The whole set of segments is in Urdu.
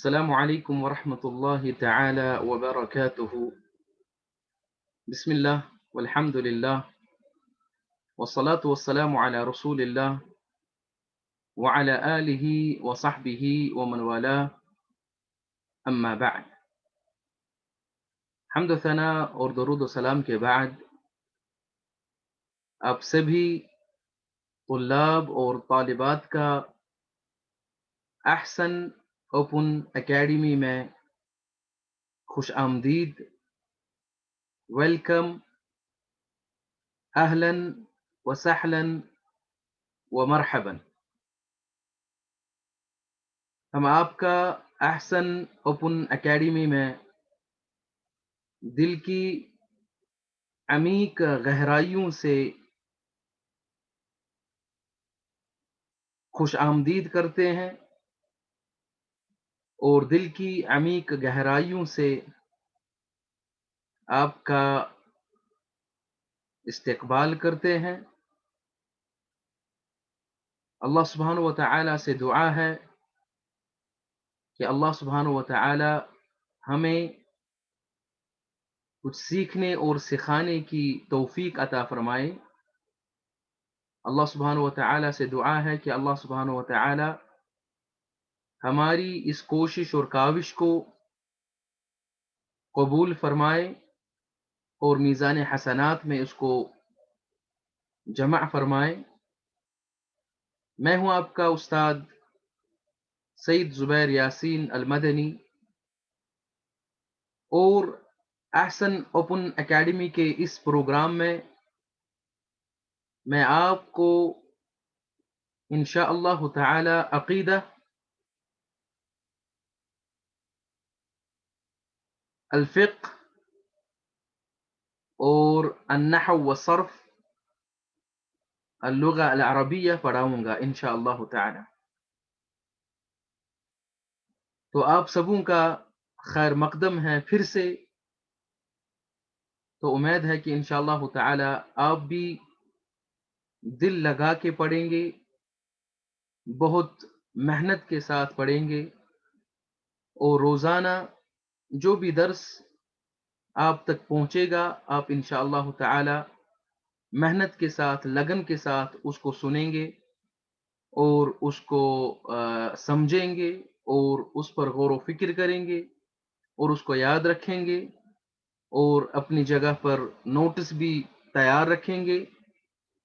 السلام عليكم ورحمة الله تعالى وبركاته. بسم الله والحمد لله والصلاة والسلام على رسول الله وعلى آله وصحبه ومن والاه أما بعد. حمد و ثنا اور درود و سلام کے بعد آپ سبھی طلاب اور طالبات کا احسن اوپن اکیڈمی میں خوش آمدید، ویلکم، اہلا وسہلا ومرحبا. ہم آپ کا احسن اوپن اکیڈمی میں دل کی عمیق گہرائیوں سے خوش آمدید کرتے ہیں اور دل کی عمیق گہرائیوں سے آپ کا استقبال کرتے ہیں. اللہ سبحانہ و تعالی سے دعا ہے کہ اللہ سبحانہ و تعالی ہمیں کچھ سیکھنے اور سکھانے کی توفیق عطا فرمائے. اللہ سبحانہ و تعالی سے دعا ہے کہ اللہ سبحانہ و تعالی ہماری اس کوشش اور کاوش کو قبول فرمائے اور میزان حسنات میں اس کو جمع فرمائے. میں ہوں آپ کا استاد سعید زبیر یاسین المدنی، اور احسن اوپن اکیڈمی کے اس پروگرام میں آپ کو انشاءاللہ تعالی عقیدہ، الفقہ اور النحو والصرف، اللغہ العربیہ پڑھاؤں گا انشاءاللہ تعالی. تو آپ سبوں کا خیر مقدم ہے پھر سے. تو امید ہے کہ انشاءاللہ تعالی آپ بھی دل لگا کے پڑھیں گے، بہت محنت کے ساتھ پڑھیں گے، اور روزانہ جو بھی درس آپ تک پہنچے گا آپ انشاءاللہ تعالی محنت کے ساتھ، لگن کے ساتھ اس کو سنیں گے اور اس کو سمجھیں گے اور اس پر غور و فکر کریں گے اور اس کو یاد رکھیں گے اور اپنی جگہ پر نوٹس بھی تیار رکھیں گے.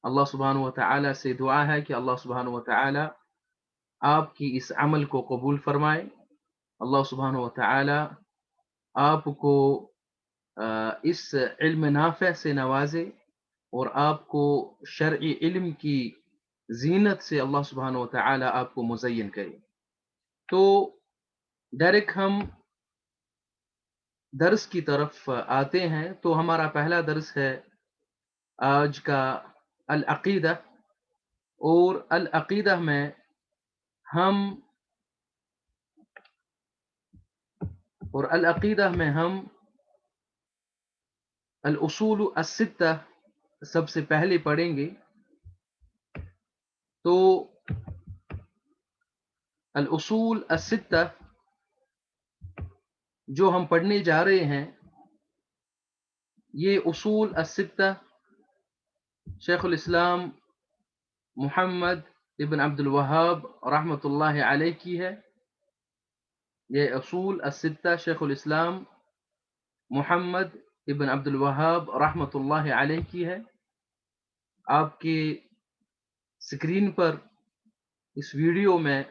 اللہ سبحانہ و تعالی سے دعا ہے کہ اللہ سبحانہ و تعالی آپ کی اس عمل کو قبول فرمائے. اللہ سبحانہ و تعالی آپ کو اس علم نافع سے نوازے اور آپ کو شرعی علم کی زینت سے اللہ سبحانہ و تعالی آپ کو مزین کرے. تو ڈائریکٹ ہم درس کی طرف آتے ہیں. تو ہمارا پہلا درس ہے آج کا العقیدہ، اور العقیدہ میں ہم الاصول الستہ سب سے پہلے پڑھیں گے. تو الاصول الستہ جو ہم پڑھنے جا رہے ہیں، یہ اصول الستہ شیخ الاسلام محمد ابن عبد الوہاب رحمۃ اللہ علیہ کی ہے. یہ اصول الستہ شیخ الاسلام محمد ابن عبد الوہاب رحمۃ اللہ علیہ کی ہے. آپ کے سکرین پر اس ویڈیو میں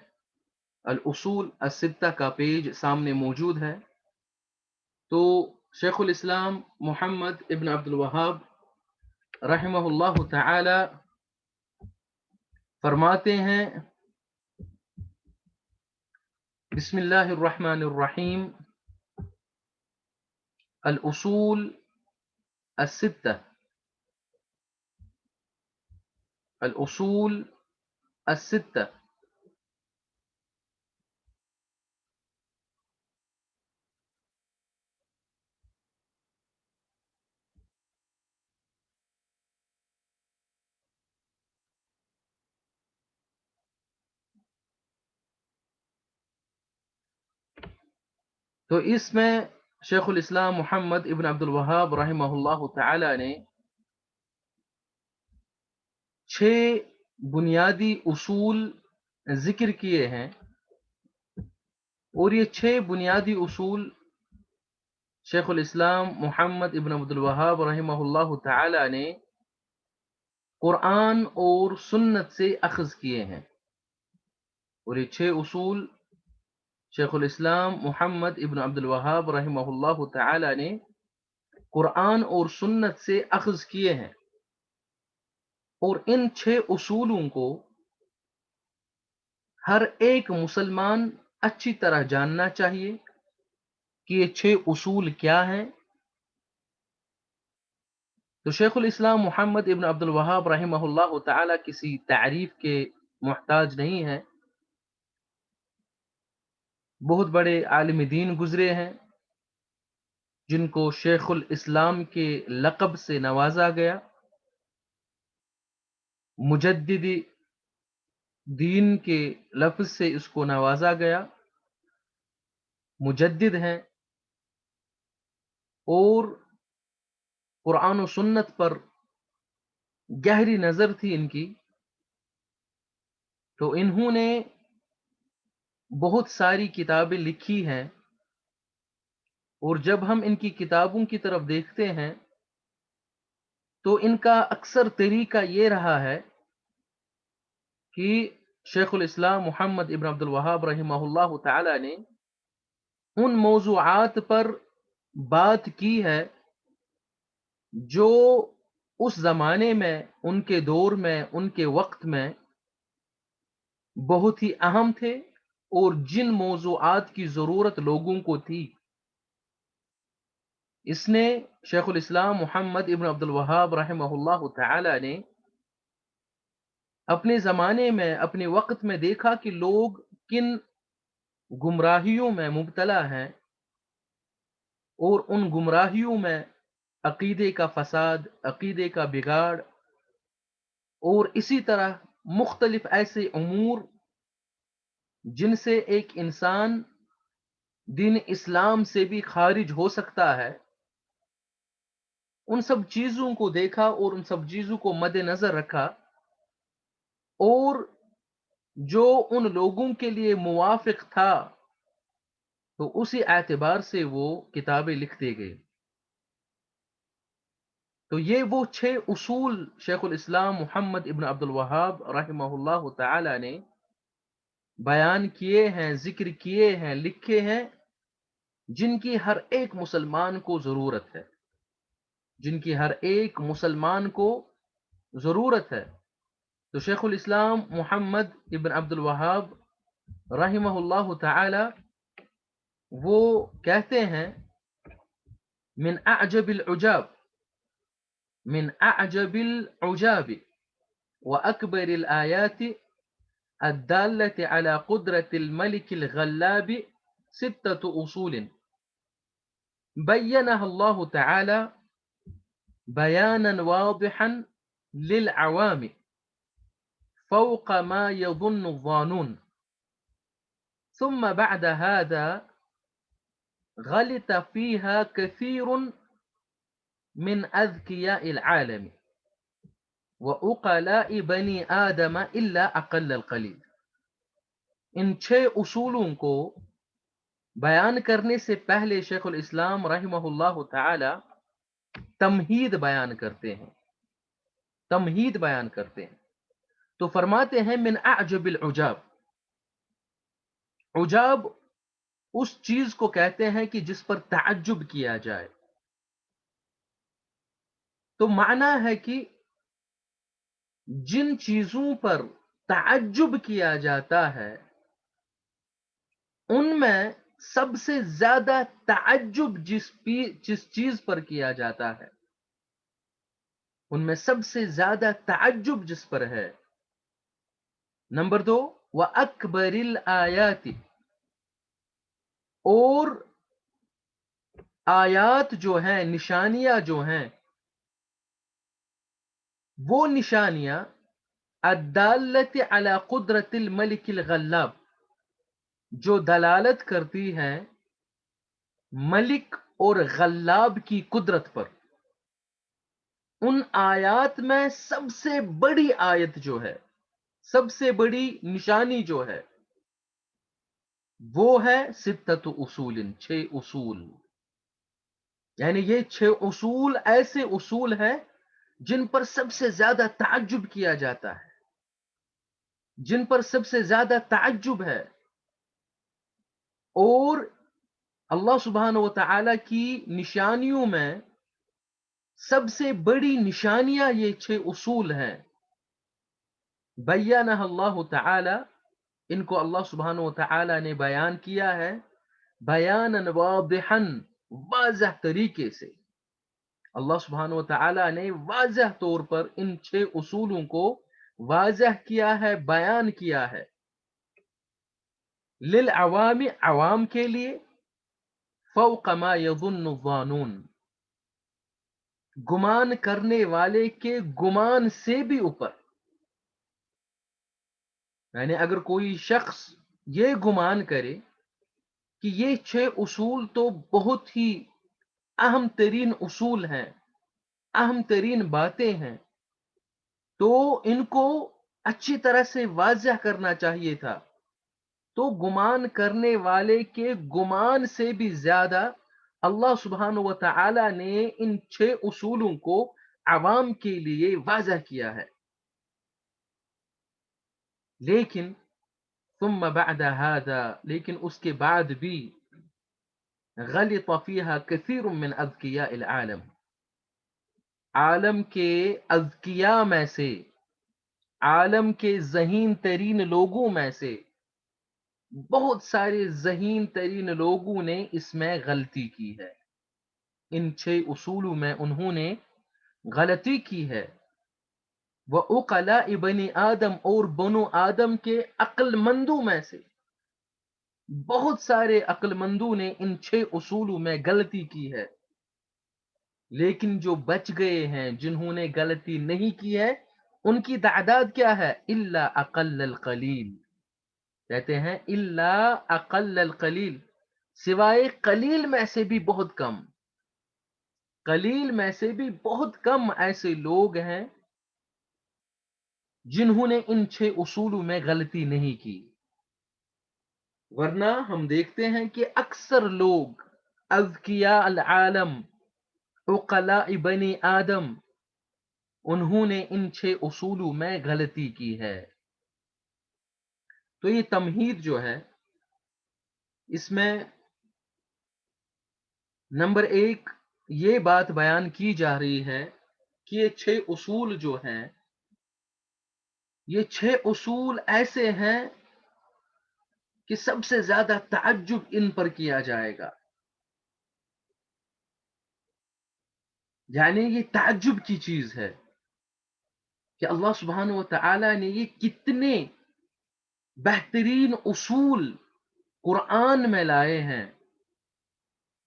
الاصول الستہ کا پیج سامنے موجود ہے. تو شیخ الاسلام محمد ابن عبد الوہاب رحمہ اللہ تعالی فرماتے ہیں، بسم اللہ الرحمن الرحیم، الاصول الستہ، الاصول الستہ تو اس میں شیخ الاسلام محمد ابن عبد الوہاب رحمہ اللہ تعالی نے 6 بنیادی اصول ذکر کیے ہیں، اور یہ 6 بنیادی اصول شیخ الاسلام محمد ابن عبد الوہاب رحمہ اللہ تعالی نے قرآن اور سنت سے اخذ کیے ہیں، اور یہ 6 اصول شیخ الاسلام محمد ابن عبد الوہاب رحمہ اللہ تعالی نے قرآن اور سنت سے اخذ کیے ہیں، اور ان 6 اصولوں کو ہر ایک مسلمان اچھی طرح جاننا چاہیے کہ یہ 6 اصول کیا ہیں۔ تو شیخ الاسلام محمد ابن عبد الوہاب رحمہ اللہ تعالی کسی تعریف کے محتاج نہیں ہے، بہت بڑے عالم دین گزرے ہیں جن کو شیخ الاسلام کے لقب سے نوازا گیا، مجدد دین کے لفظ سے اس کو نوازا گیا، مجدد ہیں، اور قرآن و سنت پر گہری نظر تھی ان کی، تو انہوں نے بہت ساری کتابیں لکھی ہیں، اور جب ہم ان کی کتابوں کی طرف دیکھتے ہیں تو ان کا اکثر طریقہ یہ رہا ہے کہ شیخ الاسلام محمد ابن عبد الوہاب رحمہ اللہ تعالی نے ان موضوعات پر بات کی ہے جو اس زمانے میں، ان کے دور میں، ان کے وقت میں بہت ہی اہم تھے، اور جن موضوعات کی ضرورت لوگوں کو تھی، اس نے شیخ الاسلام محمد ابن عبد الوہاب رحمہ اللہ تعالی نے اپنے زمانے میں، اپنے وقت میں دیکھا کہ لوگ کن گمراہیوں میں مبتلا ہیں، اور ان گمراہیوں میں عقیدے کا فساد، عقیدے کا بگاڑ، اور اسی طرح مختلف ایسے امور جن سے ایک انسان دین اسلام سے بھی خارج ہو سکتا ہے، ان سب چیزوں کو دیکھا اور ان سب چیزوں کو مد نظر رکھا، اور جو ان لوگوں کے لیے موافق تھا تو اسی اعتبار سے وہ کتابیں لکھتے گئے۔ تو یہ وہ 6 اصول شیخ الاسلام محمد ابن عبد الوہاب رحمہ اللہ تعالی نے بیان کیے ہیں، ذکر کیے ہیں، لکھے ہیں، جن کی ہر ایک مسلمان کو ضرورت ہے، جن کی ہر ایک مسلمان کو ضرورت ہے۔ تو شیخ الاسلام محمد ابن عبد الوہاب رحمہ اللہ تعالی وہ کہتے ہیں من اعجب العجاب، من اعجب العجاب واکبر الآیات الدالة على قدرة الملك الغلاب 6 أصول بينها الله تعالى بيانا واضحا للعوام فوق ما يظن الظانون، ثم بعد هذا غلط فيها كثير من أذكياء العالم وعقلاء بني آدم إلا أقل القليل۔ ان 6 اصولوں کو بیان کرنے سے پہلے شیخ الاسلام رحمہ اللہ تعالی تمہید بیان کرتے ہیں، تمہید بیان کرتے ہیں، تو فرماتے ہیں من اعجب العجاب، عجاب اس چیز کو کہتے ہیں کہ جس پر تعجب کیا جائے، تو معنی ہے کہ جن چیزوں پر تعجب کیا جاتا ہے ان میں سب سے زیادہ تعجب جس چیز پر کیا جاتا ہے، ان میں سب سے زیادہ تعجب جس پر ہے، نمبر 2 وَأَكْبَرِ الْآيَاتِ، اور آیات جو ہیں، نشانیاں جو ہیں، وہ نشانیاں الدالت علی قدرت الملک الغلاب، جو دلالت کرتی ہیں ملک اور غلاب کی قدرت پر. ان آیات میں سب سے بڑی آیت جو ہے، سب سے بڑی نشانی جو ہے، وہ ہے ستۃ اصول، 6 اصول. یعنی یہ 6 اصول ایسے اصول ہیں جن پر سب سے زیادہ تعجب کیا جاتا ہے، جن پر سب سے زیادہ تعجب ہے. اور اللہ سبحانہ و تعالی کی نشانیوں میں سب سے بڑی نشانیاں یہ 6 اصول ہیں. بیانہ اللہ تعالی، ان کو اللہ سبحانہ و تعالی نے بیان کیا ہے بیانا واضحا، واضح طریقے سے. اللہ سبحانہ و تعالی نے واضح طور پر ان 6 اصولوں کو واضح کیا ہے، بیان کیا ہے. للعوام، عوام کے لیے، فوق ما یظن الظانون، گمان کرنے والے کے گمان سے بھی اوپر. یعنی اگر کوئی شخص یہ گمان کرے کہ یہ 6 اصول تو بہت ہی اہم ترین اصول ہیں، اہم ترین باتیں ہیں، تو ان کو اچھی طرح سے واضح کرنا چاہیے تھا. تو گمان کرنے والے کے گمان سے بھی زیادہ اللہ سبحانہ و تعالی نے ان 6 اصولوں کو عوام کے لیے واضح کیا ہے. لیکن ثم بعد هذا، لیکن اس کے بعد بھی غلط فيها كثير من اذکیاء العالم، عالم کے اذکیاء میں سے، عالم کے ذہین ترین لوگوں میں سے بہت سارے ذہین ترین لوگوں نے اس میں غلطی کی ہے. ان 6 اصولوں میں انہوں نے غلطی کی ہے. وَعُقَلَاءِ بَنِي آدم، اور بنو آدم کے عقل مندوں میں سے بہت سارے عقل مندوں نے ان 6 اصولوں میں غلطی کی ہے. لیکن جو بچ گئے ہیں، جنہوں نے غلطی نہیں کی ہے، ان کی تعداد کیا ہے؟ الا اقل القلیل، کہتے ہیں الا اقل القلیل، سوائے قلیل میں سے بھی بہت کم. قلیل میں سے بھی بہت کم ایسے لوگ ہیں جنہوں نے ان 6 اصولوں میں غلطی نہیں کی. ورنہ ہم دیکھتے ہیں کہ اکثر لوگ اذکیاء العالم، عقلاء بنی آدم، انہوں نے ان 6 اصولوں میں غلطی کی ہے. تو یہ تمہید جو ہے، اس میں نمبر 1 یہ بات بیان کی جا رہی ہے کہ یہ 6 اصول جو ہیں، یہ 6 اصول ایسے ہیں کہ سب سے زیادہ تعجب ان پر کیا جائے گا. یعنی یہ تعجب کی چیز ہے کہ اللہ سبحانہ و تعالی نے یہ کتنے بہترین اصول قرآن میں لائے ہیں،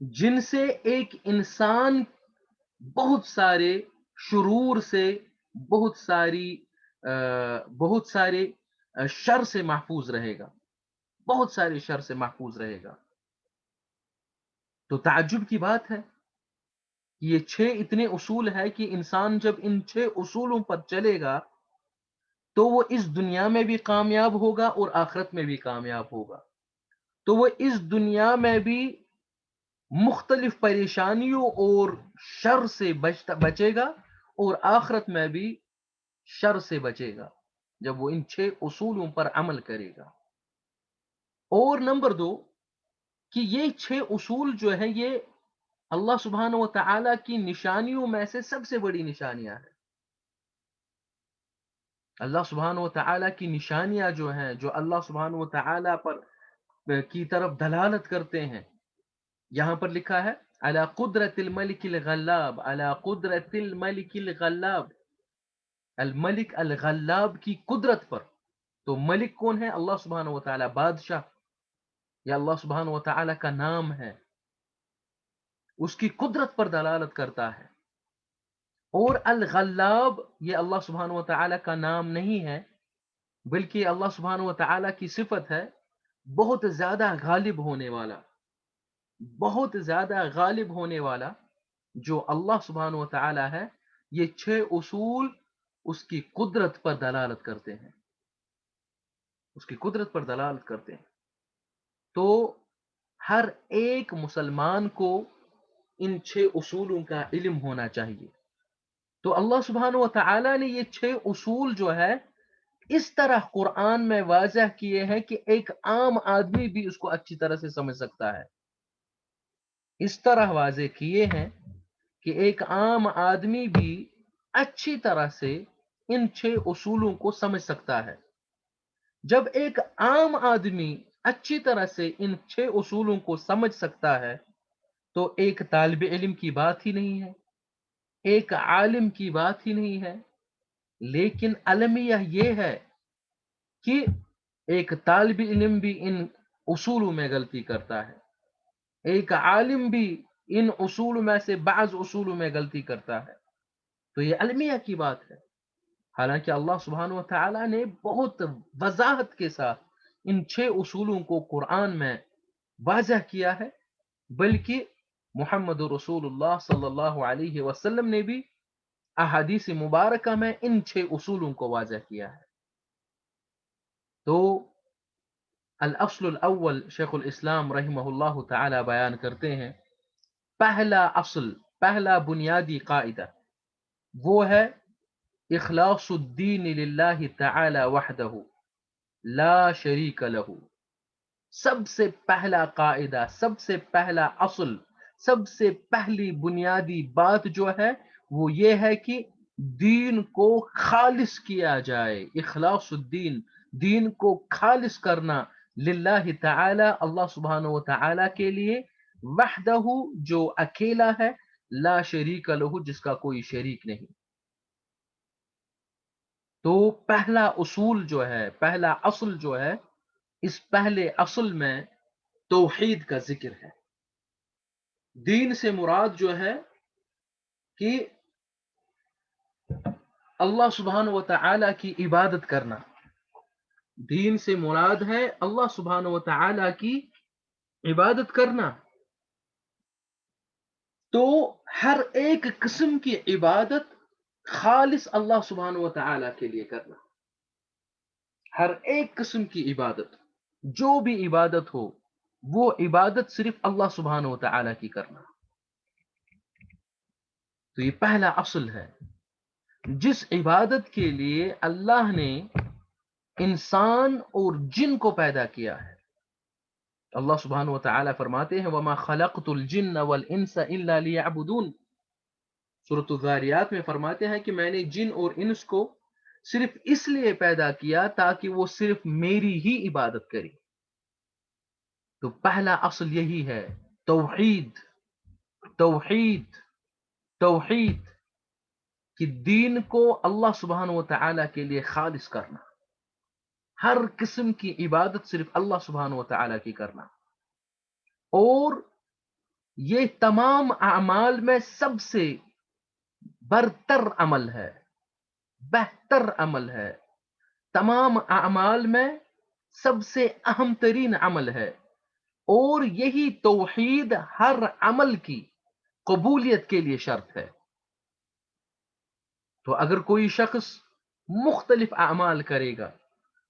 جن سے ایک انسان بہت سارے شرور سے، بہت سارے شر سے محفوظ رہے گا، بہت سارے شر سے محفوظ رہے گا. تو تعجب کی بات ہے، یہ 6 اتنے اصول ہے کہ انسان جب ان 6 اصولوں پر چلے گا تو وہ اس دنیا میں بھی کامیاب ہوگا اور آخرت میں بھی کامیاب ہوگا. تو وہ اس دنیا میں بھی مختلف پریشانیوں اور شر سے بچے گا، اور آخرت میں بھی شر سے بچے گا جب وہ ان 6 اصولوں پر عمل کرے گا. اور نمبر 2 کہ یہ 6 اصول جو ہیں، یہ اللہ سبحانہ و تعالی کی نشانیوں میں سے سب سے بڑی نشانیاں ہیں. اللہ سبحانہ و تعالی کی نشانیاں جو ہیں، جو اللہ سبحانہ و تعالی پر کی طرف دلالت کرتے ہیں، یہاں پر لکھا ہے علی قدرت الملک الغلاب، علی قدرت الملک الغلاب، الملک الغلاب کی قدرت پر. تو ملک کون ہے؟ اللہ سبحانہ و تعالی، بادشاہ، یا اللہ سبحانہ و تعالی کا نام ہے، اس کی قدرت پر دلالت کرتا ہے. اور الغلاب یہ اللہ سبحانہ و تعالی کا نام نہیں ہے، بلکہ اللہ سبحانہ و تعالی کی صفت ہے بہت زیادہ غالب ہونے والا. بہت زیادہ غالب ہونے والا جو اللہ سبحانہ و تعالی ہے، یہ 6 اصول اس کی قدرت پر دلالت کرتے ہیں، اس کی قدرت پر دلالت کرتے ہیں۔ تو ہر ایک مسلمان کو ان 6 اصولوں کا علم ہونا چاہیے۔ تو اللہ سبحانہ و تعالی نے یہ 6 اصول جو ہے اس طرح قرآن میں واضح کیے ہیں کہ ایک عام آدمی بھی اس کو اچھی طرح سے سمجھ سکتا ہے۔ اس طرح واضح کیے ہیں کہ ایک عام آدمی بھی اچھی طرح سے ان 6 اصولوں کو سمجھ سکتا ہے۔ جب ایک عام آدمی اچھی طرح سے ان 6 اصولوں کو سمجھ سکتا ہے تو ایک طالب علم کی بات ہی نہیں ہے، ایک عالم کی بات ہی نہیں ہے۔ لیکن المیہ یہ ہے کہ ایک طالب علم بھی ان اصولوں میں غلطی کرتا ہے، ایک عالم بھی ان اصول میں سے بعض اصولوں میں غلطی کرتا ہے۔ تو یہ المیہ کی بات ہے۔ حالانکہ اللہ سبحانہ و تعالی نے بہت وضاحت کے ساتھ ان 6 اصولوں کو قرآن میں واضح کیا ہے، بلکہ محمد رسول اللہ صلی اللہ علیہ وسلم نے بھی احادیث مبارکہ میں ان 6 اصولوں کو واضح کیا ہے۔ تو الاصل الاول شیخ الاسلام رحمہ اللہ تعالی بیان کرتے ہیں، پہلا اصل، پہلا بنیادی قاعدہ وہ ہے اخلاص الدین للہ تعالی وحدہ لا شریک لہ۔ سب سے پہلا قاعدہ، سب سے پہلا اصل، سب سے پہلی بنیادی بات جو ہے وہ یہ ہے کہ دین کو خالص کیا جائے۔ اخلاص الدین، دین کو خالص کرنا، للہ تعالی، اللہ سبحانہ و تعالی کے لیے، وحدہ جو اکیلا ہے، لا شریک لہ جس کا کوئی شریک نہیں۔ تو پہلا اصول جو ہے، پہلا اصل جو ہے، اس پہلے اصل میں توحید کا ذکر ہے۔ دین سے مراد جو ہے کہ اللہ سبحانہ و تعالی کی عبادت کرنا، دین سے مراد ہے اللہ سبحانہ و تعالی کی عبادت کرنا۔ تو ہر ایک قسم کی عبادت خالص اللہ سبحانہ و تعالی کے لیے کرنا، ہر ایک قسم کی عبادت، جو بھی عبادت ہو وہ عبادت صرف اللہ سبحانہ و تعالی کی کرنا۔ تو یہ پہلا اصل ہے۔ جس عبادت کے لیے اللہ نے انسان اور جن کو پیدا کیا ہے، اللہ سبحانہ و تعالی فرماتے ہیں وَمَا خَلَقْتُ الْجِنَّ وَالْإِنسَ إِلَّا لِيَعْبُدُونَ۔ سورۃ الذاریات میں فرماتے ہیں کہ میں نے جن اور انس کو صرف اس لیے پیدا کیا تاکہ وہ صرف میری ہی عبادت کرے۔ تو پہلا اصل یہی ہے، توحید، توحید، توحید، کہ دین کو اللہ سبحانہ و تعالی کے لیے خالص کرنا، ہر قسم کی عبادت صرف اللہ سبحانہ و تعالی کی کرنا۔ اور یہ تمام اعمال میں سب سے برتر عمل ہے، بہتر عمل ہے، تمام اعمال میں سب سے اہم ترین عمل ہے، اور یہی توحید ہر عمل کی قبولیت کے لیے شرط ہے۔ تو اگر کوئی شخص مختلف اعمال کرے گا،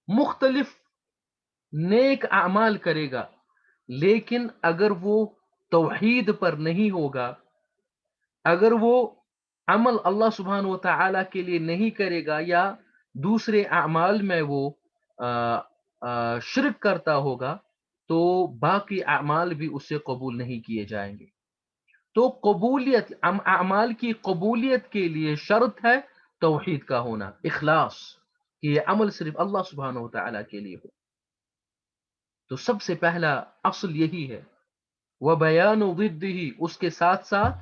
مختلف نیک اعمال کرے گا، لیکن اگر وہ توحید پر نہیں ہوگا، اگر وہ عمل اللہ سبحانہ و تعالی کے لیے نہیں کرے گا، یا دوسرے اعمال میں وہ شرک کرتا ہوگا، تو باقی اعمال بھی اس سے قبول نہیں کیے جائیں گے۔ تو قبولیت، اعمال کی قبولیت کے لیے شرط ہے توحید کا ہونا، اخلاص، کہ یہ عمل صرف اللہ سبحانہ و تعالی کے لیے ہو۔ تو سب سے پہلا اصل یہی ہے۔ وَبَيَانُ ضِدِّهِ، اس کے ساتھ ساتھ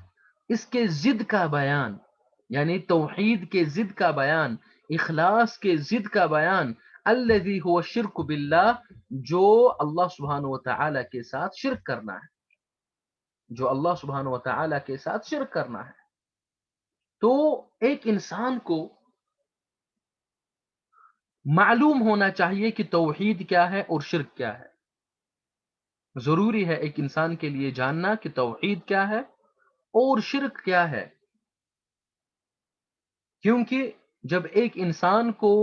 اس کے ضد کا بیان، یعنی توحید کے ضد کا بیان، اخلاص کے ضد کا بیان، الذی هو الشرک باللہ، جو اللہ سبحانہ و تعالی کے ساتھ شرک کرنا ہے، جو اللہ سبحانہ و تعالی کے ساتھ شرک کرنا ہے۔ تو ایک انسان کو معلوم ہونا چاہیے کہ توحید کیا ہے اور شرک کیا ہے۔ ضروری ہے ایک انسان کے لیے جاننا کہ توحید کیا ہے اور شرک کیا ہے، کیونکہ جب ایک انسان کو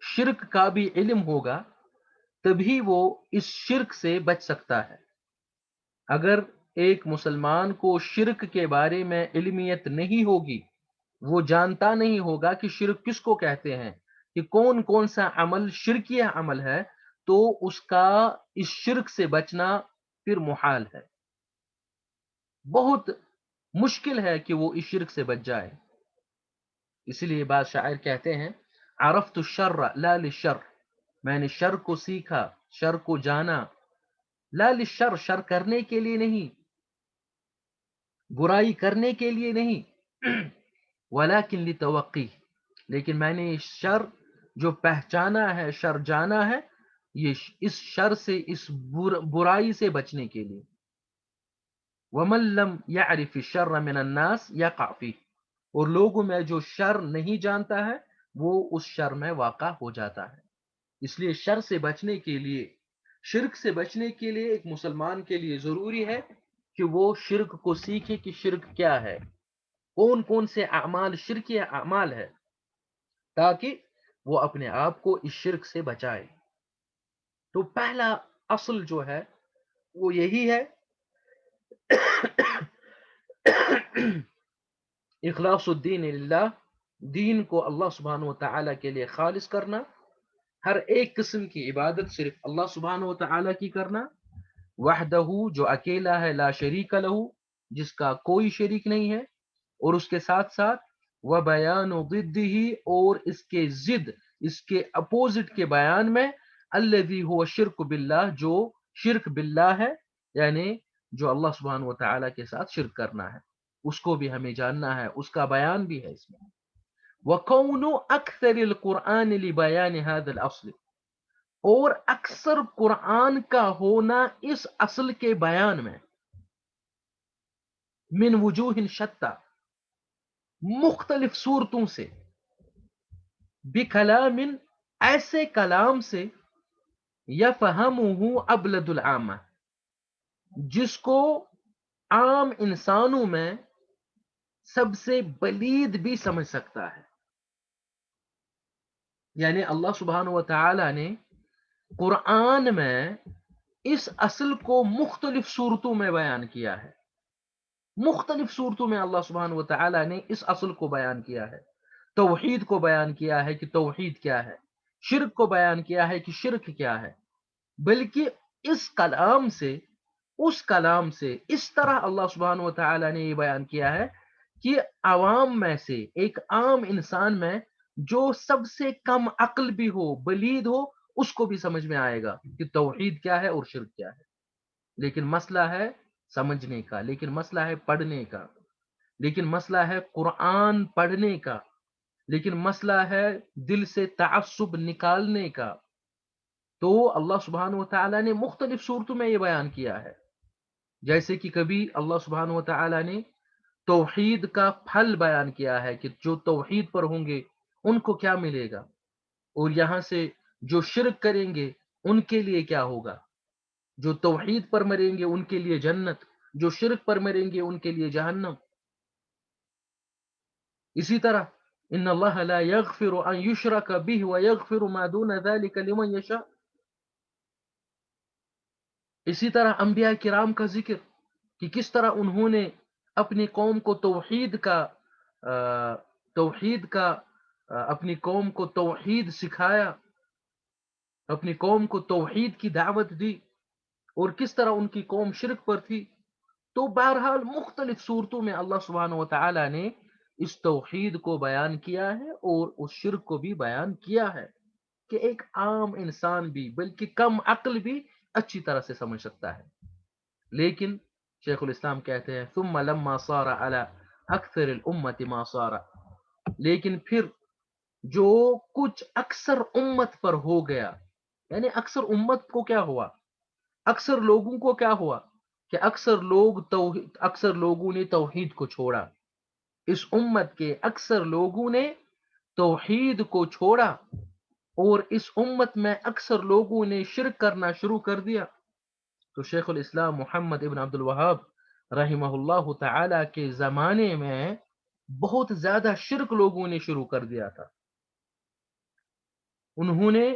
شرک کا بھی علم ہوگا تبھی وہ اس شرک سے بچ سکتا ہے۔ اگر ایک مسلمان کو شرک کے بارے میں علمیت نہیں ہوگی، وہ جانتا نہیں ہوگا کہ شرک کس کو کہتے ہیں، کہ کون کون سا عمل شرکیہ عمل ہے، تو اس کا اس شرک سے بچنا پھر محال ہے، بہت مشکل ہے کہ وہ اس شرک سے بچ جائے۔ اسی لیے بعض شاعر کہتے ہیں عرفت الشر لا للشر، میں نے شر کو سیکھا، شر کو جانا، لا للشر، شر کرنے کے لیے نہیں، برائی کرنے کے لیے نہیں، ولیکن لتوقی، لیکن میں نے شر جو پہچانا ہے، شر جانا ہے، یہ اس شر سے، اس برائی سے بچنے کے لیے۔ ومن لم يعرف الشر من الناس يقع فيه، اور لوگوں میں جو شر نہیں جانتا ہے وہ اس شر میں واقع ہو جاتا ہے۔ اس لیے شر سے بچنے کے لیے، شرک سے بچنے کے لیے ایک مسلمان کے لیے ضروری ہے کہ وہ شرک کو سیکھے کہ شرک کیا ہے، کون کون سے اعمال شرکی اعمال ہے، تاکہ وہ اپنے آپ کو اس شرک سے بچائے۔ تو پہلا اصل جو ہے وہ یہی ہے اخلاص الدین للہ، دین کو اللہ سبحانہ و تعالیٰ کے لیے خالص کرنا، ہر ایک قسم کی عبادت صرف اللہ سبحانہ و تعالیٰ کی کرنا، وحدہ جو اکیلا ہے، لا شریک لہ جس کا کوئی شریک نہیں ہے، اور اس کے ساتھ ساتھ وبیان ضدہ، اور اس کے ضد، اس کے اپوزٹ کے بیان میں الذی هو شرک باللہ، جو شرک باللہ ہے، یعنی جو اللہ سبحانہ و تعالیٰ کے ساتھ شرک کرنا ہے، اس کو بھی ہمیں جاننا ہے، اس کا بیان بھی ہے اس میں۔ وَقَوْنُ أَكْثَرِ الْقُرْآنِ لِبَيَانِ هَذَا الْأَصْلِ، اور اکثر قرآن کا ہونا اس اصل کے بیان میں، من وجوہ شتہ، مختلف صورتوں سے، بکلام، ایسے کلام سے، یفہمہ ابلد العامہ، جس کو عام انسانوں میں سب سے بلید بھی سمجھ سکتا ہے۔ یعنی اللہ سبحانہ و تعالی نے قرآن میں اس اصل کو مختلف صورتوں میں بیان کیا ہے، مختلف صورتوں میں اللہ سبحانہ و تعالی نے اس اصل کو بیان کیا ہے۔ توحید کو بیان کیا ہے کہ توحید کیا ہے، شرک کو بیان کیا ہے کہ شرک کیا ہے، بلکہ اس کلام سے، اس کلام سے اس طرح اللہ سبحانہ و تعالی نے یہ بیان کیا ہے کہ عوام میں سے، ایک عام انسان میں جو سب سے کم عقل بھی ہو، بلید ہو، اس کو بھی سمجھ میں آئے گا کہ توحید کیا ہے اور شرک کیا ہے۔ لیکن مسئلہ ہے سمجھنے کا، لیکن مسئلہ ہے پڑھنے کا، لیکن مسئلہ ہے قرآن پڑھنے کا، لیکن مسئلہ ہے دل سے تعصب نکالنے کا۔ تو اللہ سبحانہ و تعالیٰ نے مختلف صورتوں میں یہ بیان کیا ہے، جیسے کہ کبھی اللہ سبحانہ و تعالیٰ نے توحید کا پھل بیان کیا ہے کہ جو توحید پر ہوں گے ان کو کیا ملے گا، اور یہاں سے جو شرک کریں گے ان کے لیے کیا ہوگا، جو توحید پر مریں گے ان کے لیے جنت، جو شرک پر مریں گے ان کے لیے جہنم۔ اسی طرح ان اللہ لا یغفر ان یشرک به ویغفر ما دون ذلك لمن یشاء، اسی طرح انبیاء کرام کا ذکر کہ کس طرح انہوں نے اپنی قوم کو توحید کا اپنی قوم کو توحید سکھایا، اپنی قوم کو توحید کی دعوت دی، اور کس طرح ان کی قوم شرک پر تھی۔ تو بہرحال مختلف صورتوں میں اللہ سبحانہ و تعالی نے اس توحید کو بیان کیا ہے اور اس شرک کو بھی بیان کیا ہے کہ ایک عام انسان بھی، بلکہ کم عقل بھی اچھی طرح سے سمجھ سکتا ہے۔ لیکن شیخ الاسلام کہتے ہیں ثم لما صار على اکثر الامت ما صار، لیکن پھر جو کچھ اکثر امت پر ہو گیا، یعنی اکثر امت کو کیا ہوا، اکثر لوگوں کو کیا ہوا کہ اکثر لوگوں نے توحید کو چھوڑا، اس امت کے اکثر لوگوں نے توحید کو چھوڑا، اور اس امت میں اکثر لوگوں نے شرک کرنا شروع کر دیا۔ تو شیخ الاسلام محمد ابن عبد الوہاب رحمہ اللہ تعالی کے زمانے میں بہت زیادہ شرک لوگوں نے شروع کر دیا تھا. انہوں نے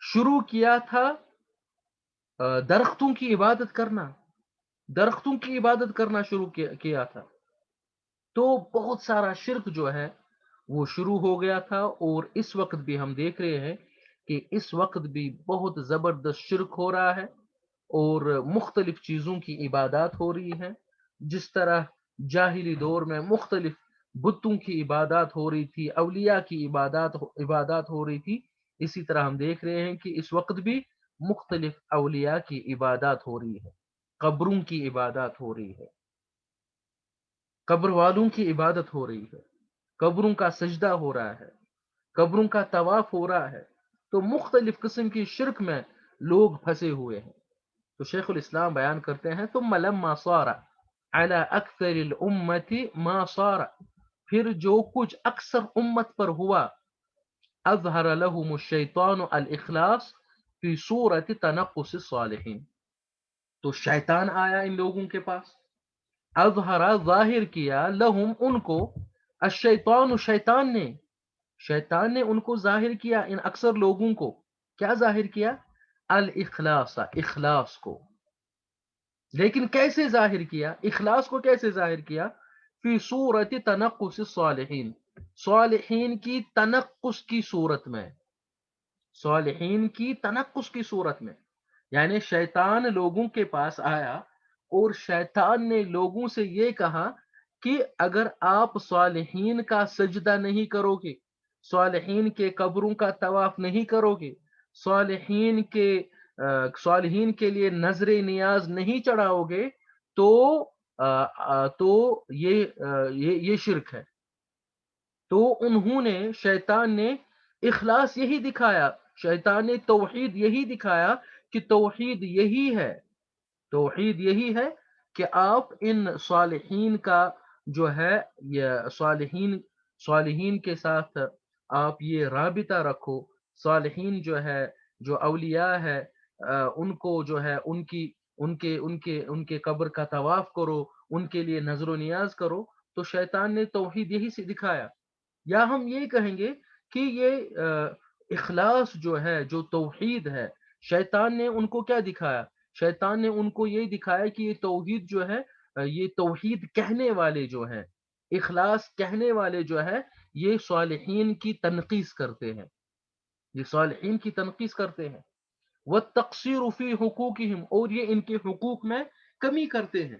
شروع کیا تھا درختوں کی عبادت کرنا، درختوں کی عبادت کرنا شروع کیا تھا. تو بہت سارا شرک جو ہے وہ شروع ہو گیا تھا، اور اس وقت بھی ہم دیکھ رہے ہیں کہ اس وقت بھی بہت زبردست شرک ہو رہا ہے، اور مختلف چیزوں کی عبادات ہو رہی ہیں. جس طرح جاہلی دور میں مختلف بتوں کی عبادات ہو رہی تھی، اولیاء کی عبادات ہو رہی تھی، اسی طرح ہم دیکھ رہے ہیں کہ اس وقت بھی مختلف اولیاء کی عبادات ہو رہی ہے، قبروں کی عبادات ہو رہی ہے، قبر والوں کی عبادت ہو رہی ہے، قبروں کا سجدہ ہو رہا ہے، قبروں کا طواف ہو رہا ہے. تو مختلف قسم کی شرک میں لوگ پھنسے ہوئے ہیں. تو شیخ الاسلام بیان کرتے ہیں ثم لما صار على اکثر الامت ما صار، پھر جو کچھ اکثر امت پر ہوا، اظہر لهم الشیطان الاخلاص فی صورت تنقص الصالحین، تو شیطان آیا ان لوگوں کے پاس، اظہر ظاہر کیا، لہم ان کو، الشیطان شیطان نے ان کو ظاہر کیا، ان اکثر لوگوں کو کیا ظاہر کیا؟ الاخلاص، اخلاص کو. لیکن کیسے ظاہر کیا؟ اخلاص کو کیسے ظاہر کیا؟ فی صورت تنقص الصالحین، صالحین کی تنقص کی صورت میں، صالحین کی تنقص کی صورت میں. یعنی شیطان لوگوں کے پاس آیا اور شیطان نے لوگوں سے یہ کہا کہ اگر آپ صالحین کا سجدہ نہیں کرو گے، صالحین کے قبروں کا طواف نہیں کرو گے، صالحین کے صالحین کے لیے نظر نیاز نہیں چڑھاؤ گے، تو یہ شرک ہے. تو انہوں نے، شیطان نے اخلاص یہی دکھایا، شیطان نے توحید یہی دکھایا کہ توحید یہی ہے، توحید یہی ہے کہ آپ ان صالحین کا جو ہے، یہ صالحین کے ساتھ آپ یہ رابطہ رکھو. صالحین جو ہے، جو اولیاء ہے، ان کو جو ہے ان کے قبر کا طواف کرو، ان کے لیے نظر و نیاز کرو. تو شیطان نے توحید یہی سے دکھایا. یا ہم یہ کہیں گے کہ یہ اخلاص جو ہے، جو توحید ہے، شیطان نے ان کو کیا دکھایا؟ شیطان نے ان کو یہ دکھایا کہ یہ توحید جو ہے، یہ توحید کہنے والے جو ہیں، اخلاص کہنے والے جو ہے، یہ صالحین کی تنقیص کرتے ہیں، یہ صالحین کی تنقیص کرتے ہیں. وَالتَّقْصِيرُ فِي حُقُوقِهِمْ، اور یہ ان کے حقوق میں کمی کرتے ہیں،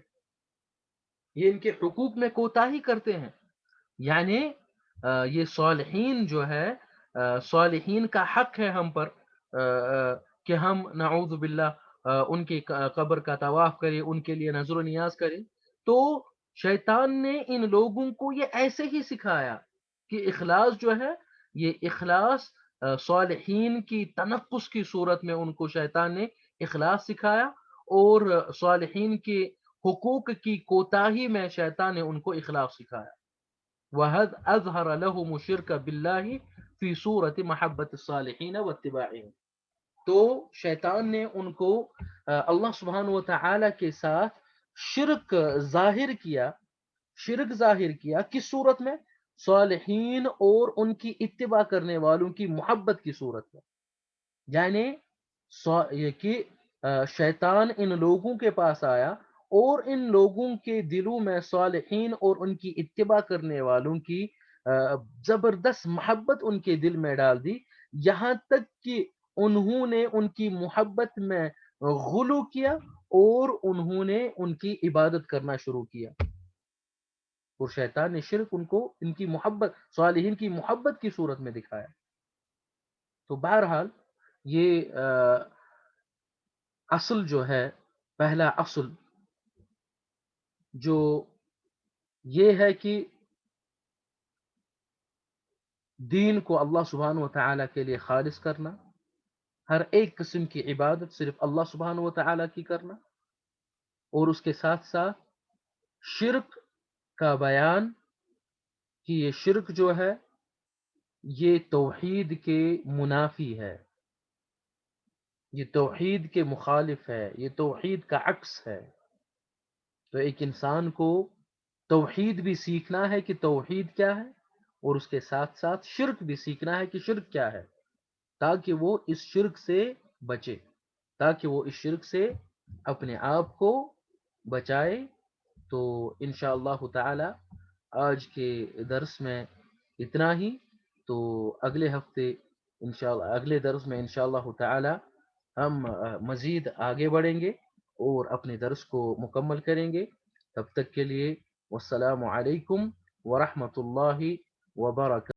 یہ ان کے حقوق میں کوتاہی کرتے ہیں. یعنی یہ صالحین جو ہے، صالحین کا حق ہے ہم پر کہ ہم نعوذ باللہ ان کی قبر کا طواف کریں، ان کے لیے نظر و نیاز کریں. تو شیطان نے ان لوگوں کو یہ ایسے ہی سکھایا کہ اخلاص جو ہے، یہ اخلاص صالحین کی تنقص کی صورت میں ان کو شیطان نے اخلاص سکھایا، اور صالحین کے حقوق کی کوتاہی میں شیطان نے ان کو اخلاص سکھایا. وَهَذْ أَظْهَرَ لَهُمُ الشِّرْكَ بِاللَّهِ فِي صُورَةِ مَحَبَّةِ الصَّالِحِينَ وَاتِّبَاعِهِمْ. تو شیطان نے ان کو اللہ سبحانہ و تعالی کے ساتھ شرک ظاہر کیا، شرک ظاہر کیا کس صورت میں؟ صالحین اور ان کی اتباع کرنے والوں کی محبت کی صورت میں. یعنی یہ کہ شیطان ان لوگوں کے پاس آیا اور ان لوگوں کے دلوں میں صالحین اور ان کی اتباع کرنے والوں کی زبردست محبت ان کے دل میں ڈال دی، یہاں تک کہ انہوں نے ان کی محبت میں غلو کیا اور انہوں نے ان کی عبادت کرنا شروع کیا. اور شیطان نے شرک ان کو ان کی محبت، صالحین کی محبت کی صورت میں دکھایا. تو بہرحال یہ اصل جو ہے، پہلا اصل جو یہ ہے کہ دین کو اللہ سبحانہ و تعالیٰ کے لیے خالص کرنا، ہر ایک قسم کی عبادت صرف اللہ سبحانہ و تعالیٰ کی کرنا، اور اس کے ساتھ ساتھ شرک کا بیان کہ یہ شرک جو ہے یہ توحید کے منافی ہے، یہ توحید کے مخالف ہے، یہ توحید کا عکس ہے۔ تو ایک انسان کو توحید بھی سیکھنا ہے کہ توحید کیا ہے، اور اس کے ساتھ ساتھ شرک بھی سیکھنا ہے کہ شرک کیا ہے، تاکہ وہ اس شرک سے بچے، تاکہ وہ اس شرک سے اپنے آپ کو بچائے۔ تو انشاءاللہ تعالی آج کے درس میں اتنا ہی۔ تو اگلے ہفتے انشاءاللہ اگلے درس میں انشاءاللہ تعالی ہم مزید آگے بڑھیں گے اور اپنے درس کو مکمل کریں گے۔ تب تک کے لیے والسلام علیکم ورحمۃ اللہ وبرکاتہ۔